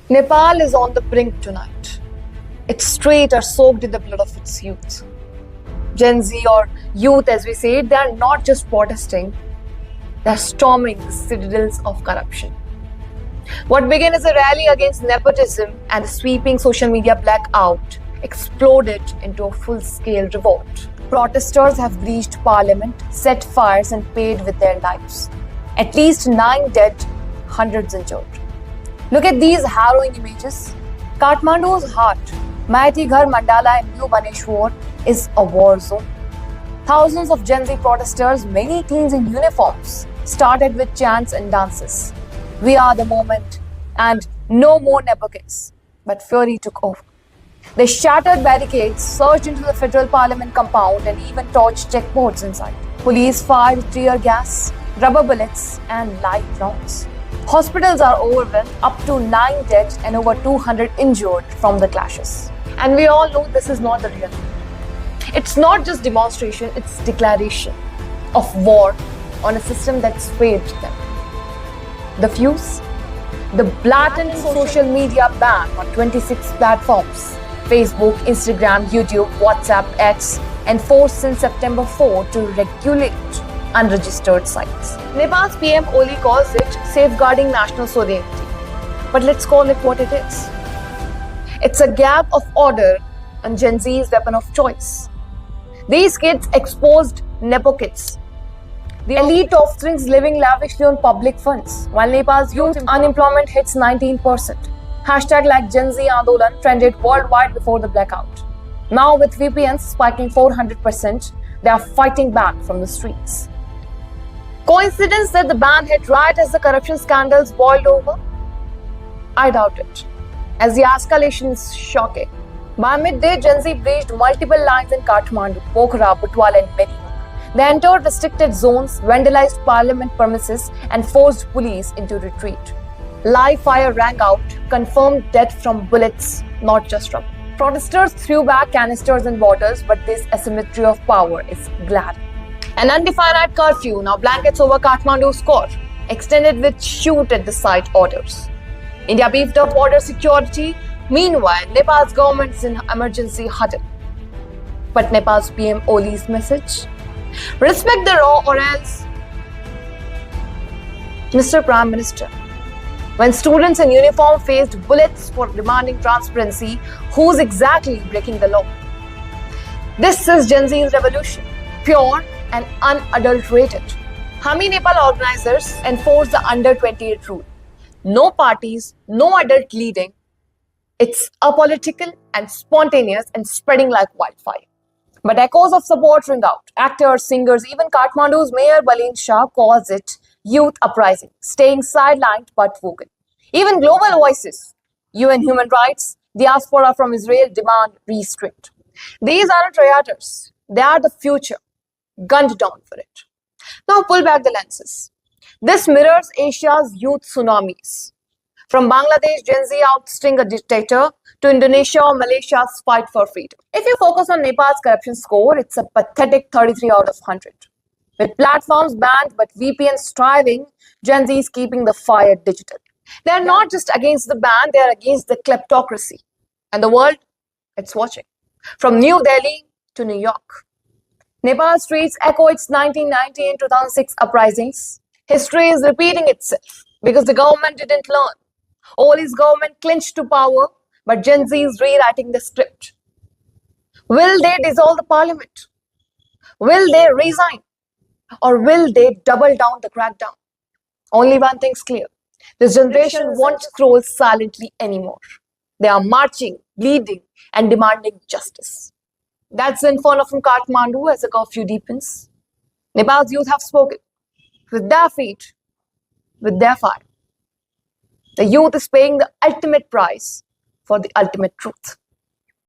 Nepal is on the brink tonight. Its streets are soaked in the blood of its youth. Gen Z, or youth as we say it, they are not just protesting, they are storming the citadels of corruption. What began as a rally against nepotism and a sweeping social media blackout exploded into a full-scale revolt. Protesters have breached parliament, set fires and paid with their lives. At least 9 dead, hundreds injured. Look at these harrowing images. Kathmandu's heart, Maiti Ghar Mandala in New Baneshwar, is a war zone. Thousands of Gen Z protesters, many teens in uniforms, started with chants and dances. We are the moment, and no more Nepo kids. But fury took over. They shattered barricades, surged into the federal parliament compound, and even torched checkpoints inside. Police fired tear gas, rubber bullets, and live rounds. Hospitals are overwhelmed, up to 9 dead and over 200 injured from the clashes. And we all know this is not the real thing. It's not just demonstration, it's declaration of war on a system that's failed them. The fuse? The blatant social media ban on 26 platforms: Facebook, Instagram, YouTube, WhatsApp, X, enforced since September 4 to regulate unregistered sites. Nepal's PM Oli calls it safeguarding national sovereignty. But let's call it what it is. It's a gag of order on Gen Z's weapon of choice. These kids exposed Nepo kids, the elite offerings living lavishly on public funds, while Nepal's youth unemployment hits 19%. Hashtag like Gen Z Andolan trended worldwide before the blackout. Now with VPNs spiking 400%, they are fighting back from the streets. Coincidence that the ban hit right as the corruption scandals boiled over? I doubt it, as the escalation is shocking. By midday, Gen Z breached multiple lines in Kathmandu, Pokhara, Butwal and many more. They entered restricted zones, vandalized parliament premises and forced police into retreat. Live fire rang out, confirmed death from bullets, not just rubber. Protesters threw back canisters and bottles, but this asymmetry of power is glaring. An undefined curfew now blankets over Kathmandu's core, extended with shoot at the site orders. India beefed up border security. Meanwhile, Nepal's government's in emergency huddle. But Nepal's PM Oli's message? Respect the law or else. Mr. Prime Minister, when students in uniform faced bullets for demanding transparency, who's exactly breaking the law? This is Gen Z's revolution, pure and unadulterated. Hami Nepal organizers enforce the under 28 rule. No parties, no adult leading. It's apolitical and spontaneous and spreading like wildfire. But echoes of support ring out. Actors, singers, even Kathmandu's Mayor Balin Shah calls it youth uprising, staying sidelined but vocal. Even global voices, UN Human Rights, diaspora from Israel demand restraint. These aren't rioters. They are the future, gunned down for it. Now pull back the lenses. This mirrors Asia's youth tsunamis. From Bangladesh, Gen Z ousting a dictator, to Indonesia or Malaysia's fight for freedom. If you focus on Nepal's corruption score, it's a pathetic 33 out of 100. With platforms banned but VPNs thriving, Gen Z is keeping the fire digital. They are not just against the ban, they are against the kleptocracy. And the world, it's watching. From New Delhi to New York. Nepal's streets echo its 1990 and 2006 uprisings. History is repeating itself because the government didn't learn. Oli's government clinched to power, but Gen Z is rewriting the script. Will they dissolve the parliament? Will they resign? Or will they double down the crackdown? Only one thing's clear. This generation won't scroll silently anymore. They are marching, bleeding, and demanding justice. That's the inferno from Kathmandu as the curfew deepens. Nepal's youth have spoken. With their feet, with their fire. The youth is paying the ultimate price for the ultimate truth.